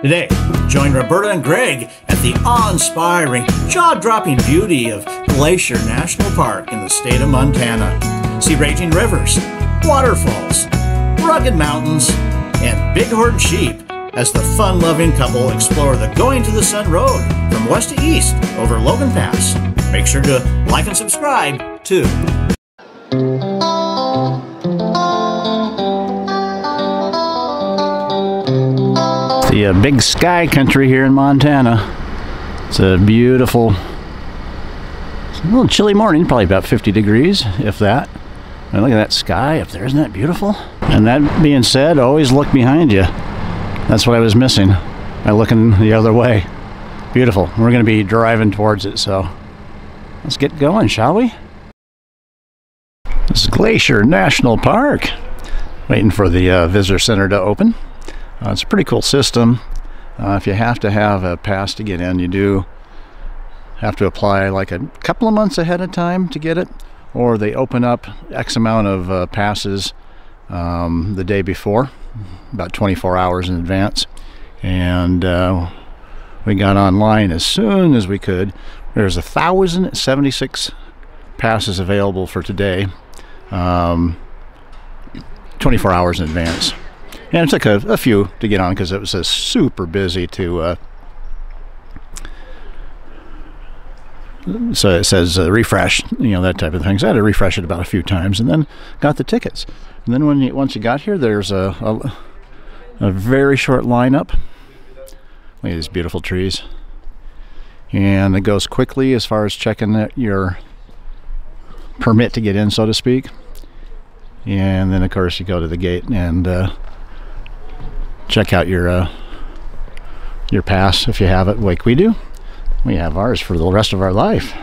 Today, join Roberta and Greg at the awe-inspiring, jaw-dropping beauty of Glacier National Park in the state of Montana. See raging rivers, waterfalls, rugged mountains, and bighorn sheep as the fun-loving couple explore the Going to the Sun Road from west to east over Logan Pass. Make sure to like and subscribe, too. The big sky country here in Montana. It's a beautiful, it's a little chilly morning, probably about 50 degrees, if that. And look at that sky up there, isn't that beautiful? And that being said, always look behind you. That's what I was missing by looking the other way. Beautiful. We're going to be driving towards it, so let's get going, shall we? This is Glacier National Park. Waiting for the visitor center to open. It's a pretty cool system. If you have to have a pass to get in, you do have to apply like a couple of months ahead of time to get it, or they open up X amount of passes the day before, about 24 hours in advance. And we got online as soon as we could. There's 1,076 passes available for today, 24 hours in advance. And it took a few to get on because it was super busy to so it says refresh, you know, that type of thing. So I had to refresh it about a few times and then got the tickets. And then once you got here, there's a very short lineup. Look at these beautiful trees. And it goes quickly as far as checking your permit to get in, so to speak. And then of course you go to the gate and check out your pass if you have it, like we do. We have ours for the rest of our life.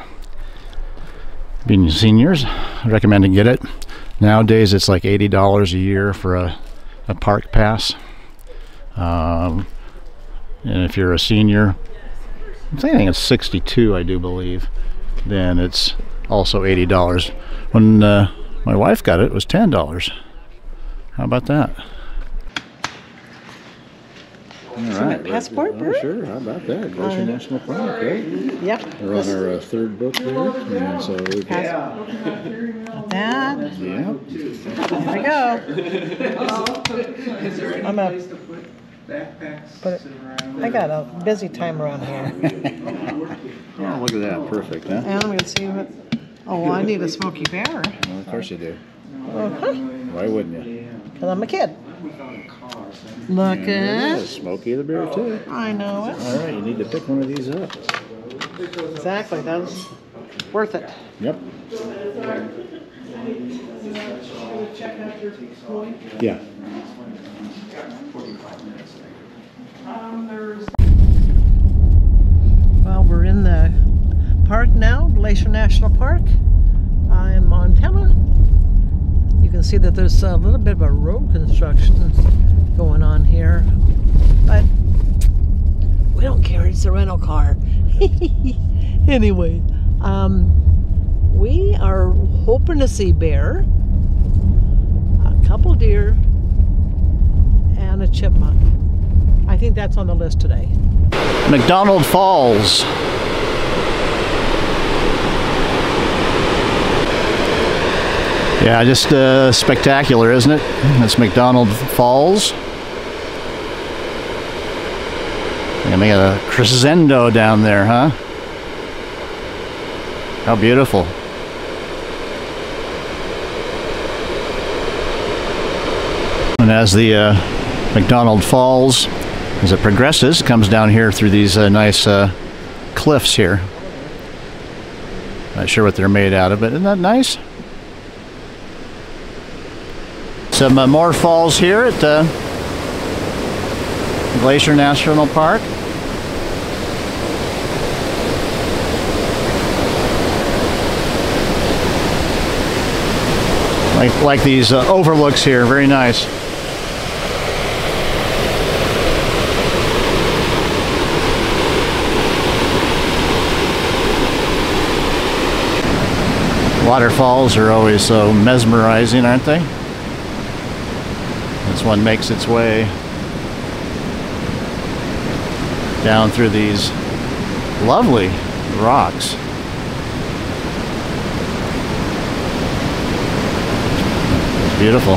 Being seniors, I recommend to get it. Nowadays it's like $80 a year for a park pass. And if you're a senior, I think it's 62, I do believe, then it's also $80. When my wife got it, it was $10. How about that? All right. Passport, Bert? Sure, how about that? Glacier National Park, right? Yep. We're on our third book here, and so we've got that. Yeah. Here we go. I'm gonna put it. I got a busy time around here. Oh, look at that. Perfect, huh? And I'm gonna see what. Oh, I need a Smoky Bear. Well, of course you do. Uh-huh. Why wouldn't you? Because I'm a kid. Look at Smokey the Bear, too. I know it. All right, you need to pick one of these up. Exactly. That was worth it. Yep. Yeah. Well, we're in the park now, Glacier National Park in Montana. You can see that there's a little bit of a road construction going on here, but we don't care, it's a rental car. Anyway, we are hoping to see bear, a couple deer, and a chipmunk. I think that's on the list today. McDonald Falls. Yeah, just spectacular, isn't it? That's McDonald Falls. And they got a crescendo down there, huh? How beautiful. And as the McDonald Falls, as it progresses, comes down here through these nice cliffs here. Not sure what they're made out of, but isn't that nice? Some more falls here at Glacier National Park. Like these overlooks here, very nice. Waterfalls are always so mesmerizing, aren't they? This one makes its way down through these lovely rocks. It's beautiful.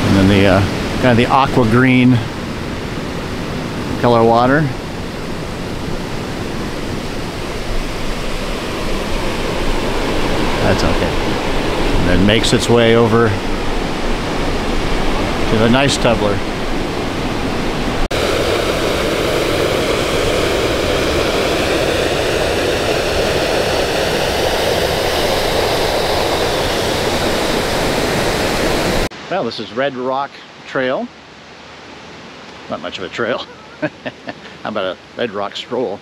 And then the kind of the aqua green color water. That's okay. And then makes its way over to the nice tumbler. Well, this is Red Rock Trail. Not much of a trail. How about a Red Rock stroll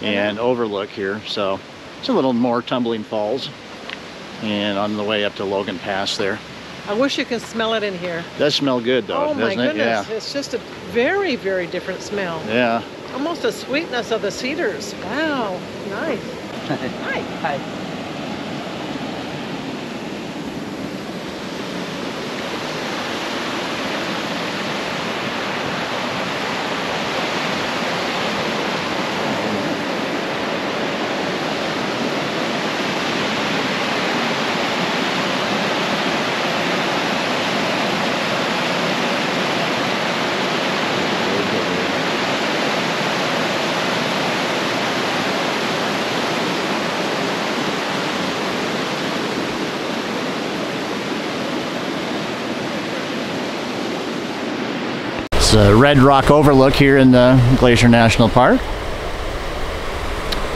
and overlook here? So it's a little more tumbling falls, and on the way up to Logan Pass there. I wish you could smell it in here. It does smell good though, doesn't it? Oh my goodness, Yeah. it's just a very, very different smell. Yeah. Almost the sweetness of the cedars. Wow, nice. Hi. Hi. It's a Red Rock overlook here in the Glacier National Park.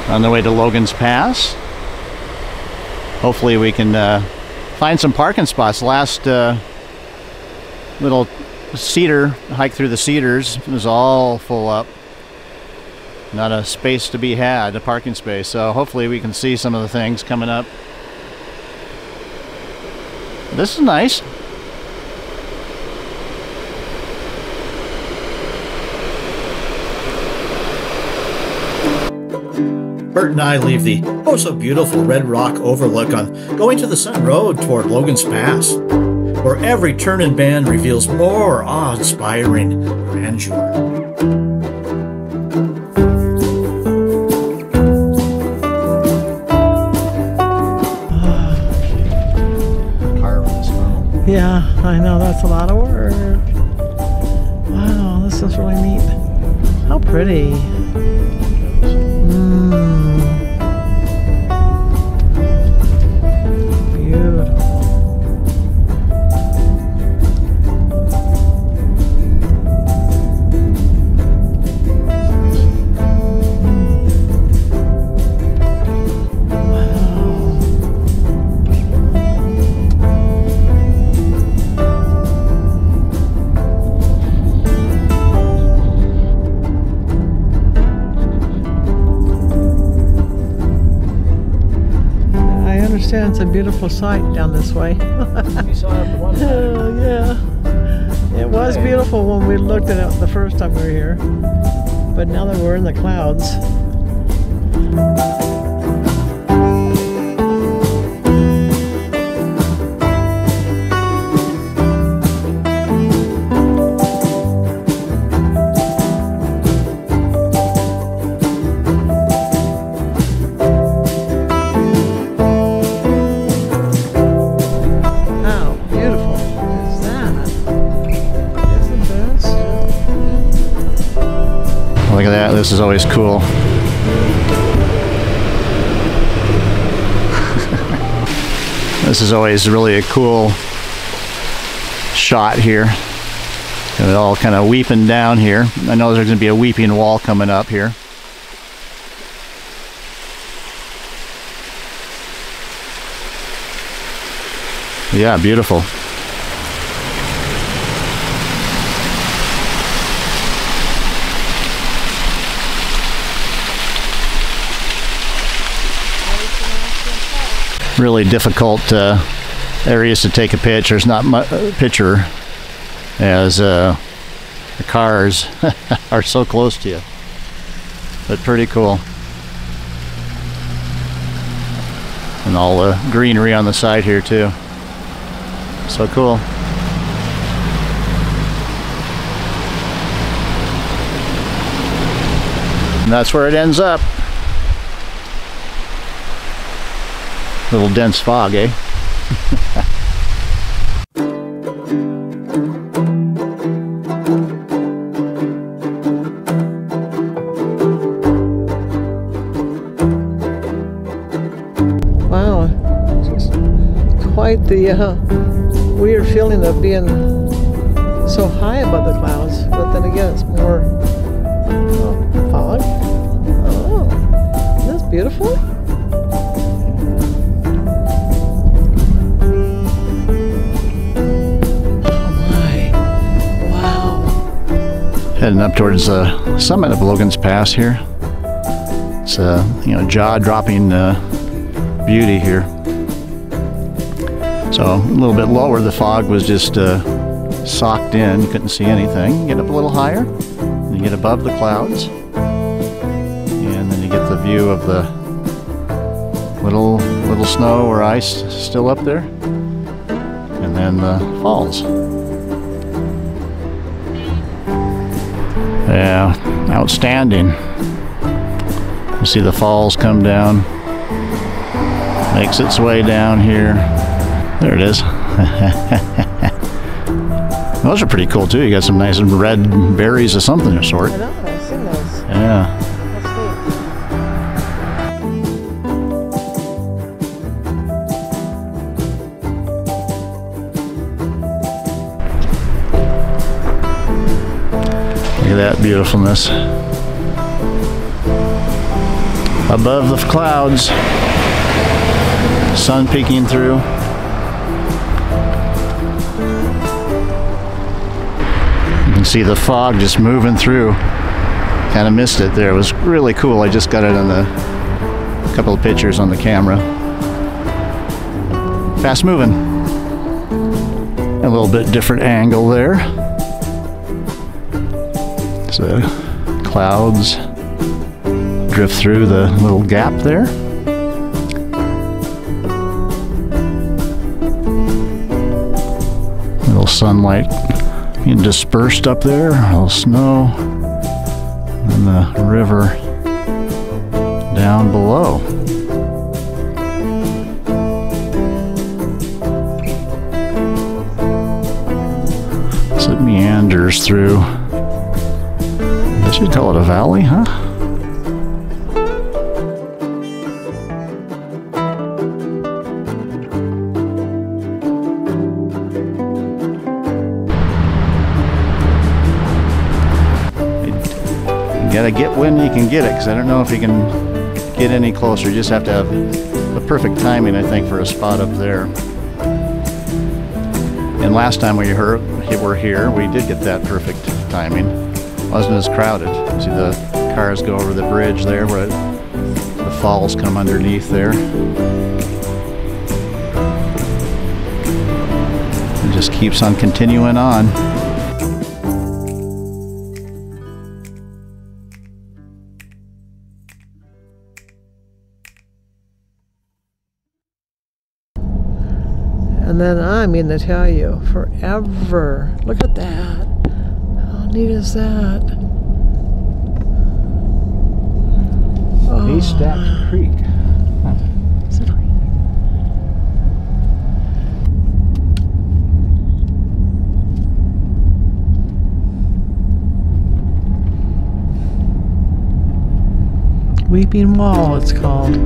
On the way to Logan's Pass. Hopefully we can find some parking spots. Last little cedar hike through the cedars was all full up. Not a space to be had, a parking space. So hopefully we can see some of the things coming up. This is nice. Bert and I leave the oh so beautiful Red Rock overlook on going to the Sun Road toward Logan's Pass, where every turn and bend reveals more awe-inspiring grandeur. Yeah, I know, that's a lot of work. Wow, this is really neat. How pretty. It's a beautiful sight down this way. You saw it one time. Yeah. It was beautiful when we looked at it the first time we were here. But now that we're in the clouds. Look at that, this is always cool. This is always really a cool shot here. And it all kind of weeping down here. I know there's going to be a weeping wall coming up here. Yeah, beautiful. Really difficult areas to take a picture. There's not much picture as the cars are so close to you, but pretty cool. And all the greenery on the side here too. So cool. And that's where it ends up. Little dense fog, eh? Wow, just quite the weird feeling of being so high above the clouds, but then again it's more fog. Oh, isn't this beautiful? Heading up towards the summit of Logan's Pass here. It's a jaw-dropping beauty here. So a little bit lower, the fog was just socked in. You couldn't see anything. You get up a little higher, and you get above the clouds, and then you get the view of the little snow or ice still up there, and then the falls. Yeah, outstanding. You see the falls come down, makes its way down here. There it is. Those are pretty cool too. You got some nice red berries of something of sort. I know, I've seen those. Yeah. Look at that beautifulness. Above the clouds, sun peeking through. You can see the fog just moving through. Kind of missed it there. It was really cool. I just got it on a couple of pictures on the camera. Fast moving. A little bit different angle there. So clouds drift through the little gap there. Little sunlight being dispersed up there, a little snow, and the river down below. So it meanders through. I guess you'd call it a valley, huh? You gotta get when you can get it, because I don't know if you can get any closer. You just have to have the perfect timing, I think, for a spot up there. And last time we were here, we did get that perfect timing. It wasn't as crowded. See the cars go over the bridge there where the falls come underneath there. It just keeps on continuing on. And then I mean to tell you, forever. Look at that. How neat is that? Oh. Haystack Creek. Huh. Is it Weeping Wall, it's called.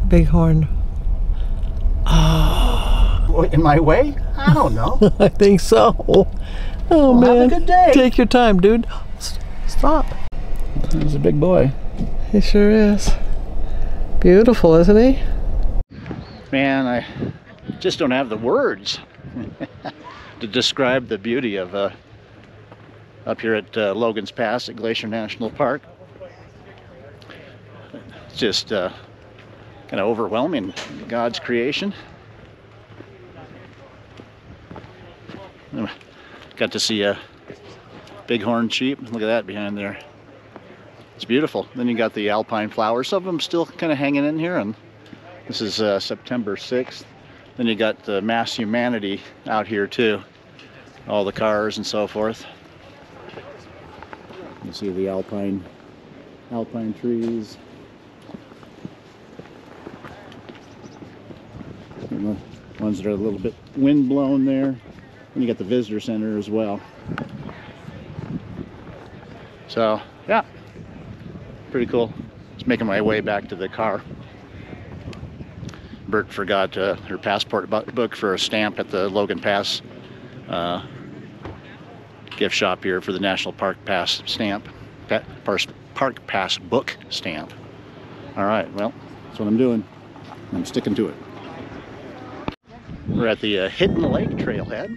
Bighorn. Oh, In my way? I don't know. I think so. Oh, well, man. have a good day. Take your time, dude. Stop. He's a big boy. He sure is. Beautiful, isn't he? Man, I just don't have the words to describe the beauty of up here at Logan's Pass at Glacier National Park. It's just kind of overwhelming, God's creation. Got to see a bighorn sheep. Look at that behind there. It's beautiful. Then you got the alpine flowers. Some of them still kind of hanging in here, and this is September 6th. Then you got the mass humanity out here too. All the cars and so forth. You see the alpine trees. And the ones that are a little bit wind blown there. And you got the visitor center as well. So yeah, pretty cool. Just making my way back to the car. Bert forgot her passport book for a stamp at the Logan Pass gift shop here for the National Park Pass stamp, Park Pass book stamp. All right, well, that's what I'm doing. I'm sticking to it. We're at the Hidden Lake trailhead,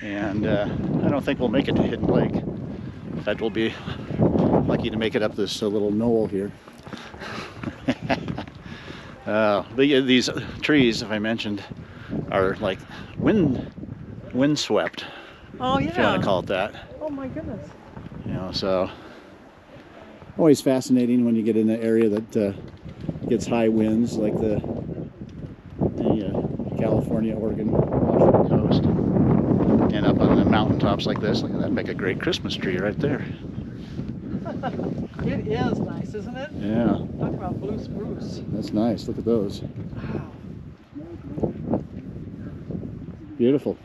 and I don't think we'll make it to Hidden Lake. In fact, we'll be lucky to make it up this little knoll here. These trees, if I mentioned, are like windswept. Oh yeah. If you want to call it that. Oh my goodness. You know, so always fascinating when you get in an area that gets high winds, like the California, Oregon, Washington coast, and up on the mountaintops like this. Look at that, make a great Christmas tree right there. It is nice, isn't it? Yeah. Talk about blue spruce. That's nice. Look at those. Wow. Beautiful.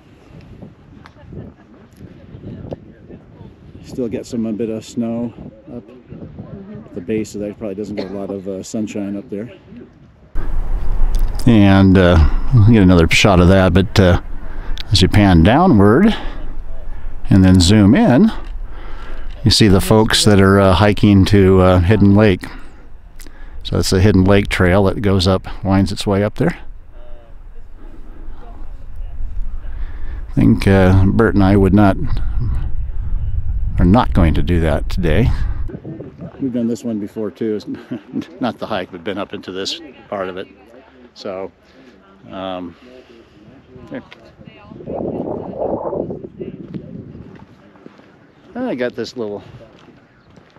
Still get a bit of snow up at the base of that. Probably doesn't get a lot of sunshine up there. And we'll get another shot of that, but as you pan downward and then zoom in, you see the folks that are hiking to Hidden Lake. So it's a Hidden Lake trail that goes up, winds its way up there. I think Bert and I are not going to do that today. We've done this one before too. Not the hike, but been up into this part of it. So, here. I got this little,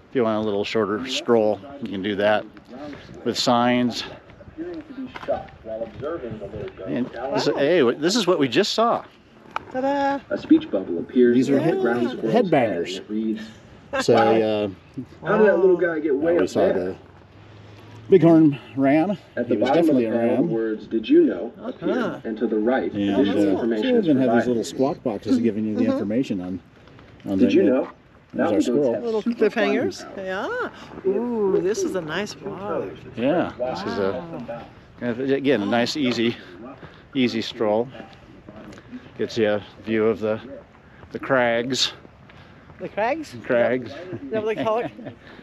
if you want a little shorter stroll, you can do that with signs. And this is what we just saw. Ta-da! A speech bubble appears. These are headbangers. So, how did that little guy get way we up saw there? the bighorn ram. At the He was bottom of definitely the a panel, the ram. words "Did you know?" appear, and to the right, And additional information we is even have these provided. little squawk boxes giving you the information on Did you that. know? There's our squirrel. Little Super cliffhangers. fun. Yeah. Ooh, this is a nice vlog. Yeah, this is again a nice easy stroll. Gets you a view of the crags. The crags? Crags. Is that what they call it?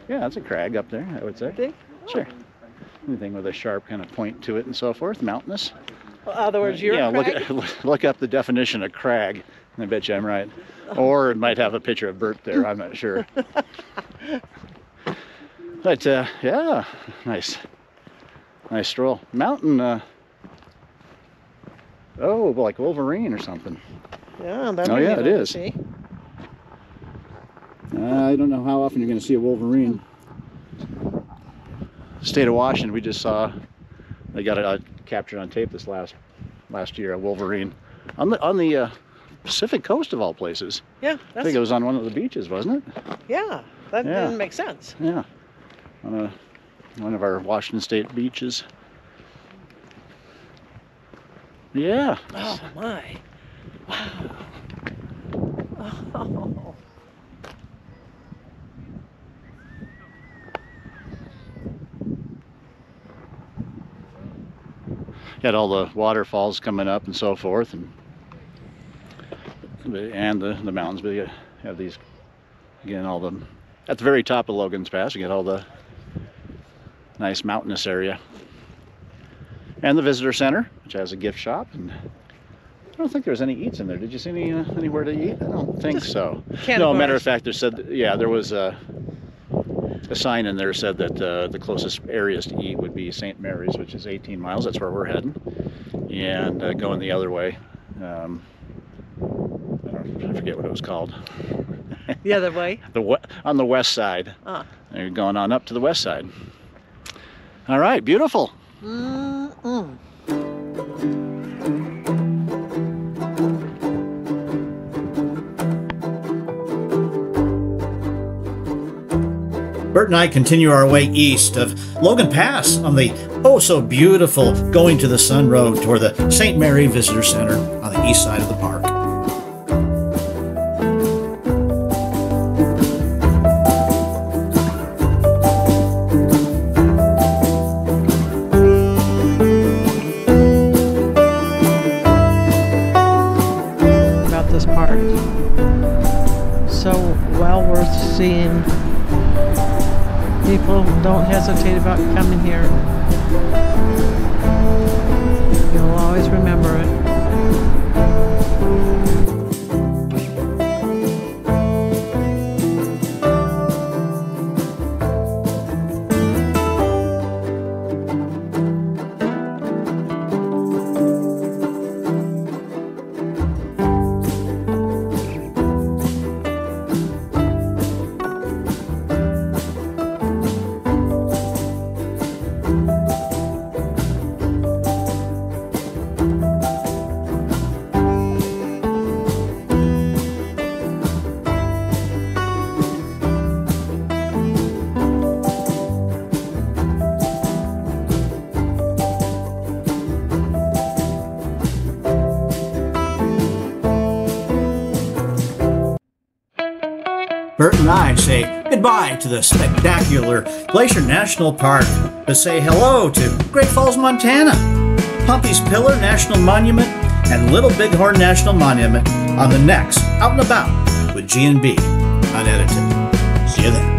Yeah, that's a crag up there, I would say. Big? Sure. Anything with a sharp kind of point to it and so forth, mountainous. Well, in other words, you're Yeah, a crag? look up the definition of crag. I bet you I'm right. Or it might have a picture of Bert there, I'm not sure. But yeah, nice stroll. Mountain, oh, like Wolverine or something. Yeah, that Oh, yeah, it is. See. I don't know how often you're going to see a Wolverine. State of Washington, we just saw, they got it captured on tape this last year, a Wolverine on the Pacific coast of all places. Yeah, I think it was on one of the beaches, wasn't it? yeah, that Yeah. didn't make sense. Yeah, on one of our Washington State beaches. Yeah. Oh my! Wow! Oh. got all the waterfalls coming up and so forth, and the mountains. But you have these, again, all the, at the very top of Logan's Pass, you get all the nice mountainous area. And the visitor center, which has a gift shop, and I don't think there's any eats in there. Did you see anywhere to eat? I don't think so. No, matter of fact, there said, yeah, there was a sign in there said that the closest areas to eat would be St. Mary's, which is 18 miles. That's where we're heading. And going the other way, I forget what it was called. The other way? On the west side. Ah. And you're going on up to the west side. All right, beautiful. Mm-mm. Bert and I continue our way east of Logan Pass on the oh-so-beautiful Going to the Sun Road toward the St. Mary Visitor Center on the east side of the park. About this park. So well worth seeing. People, don't hesitate about coming here. You'll always remember it. Bert and I say goodbye to the spectacular Glacier National Park to say hello to Great Falls, Montana, Pompey's Pillar National Monument, and Little Bighorn National Monument on the next Out and About with G&B Unedited. See you then.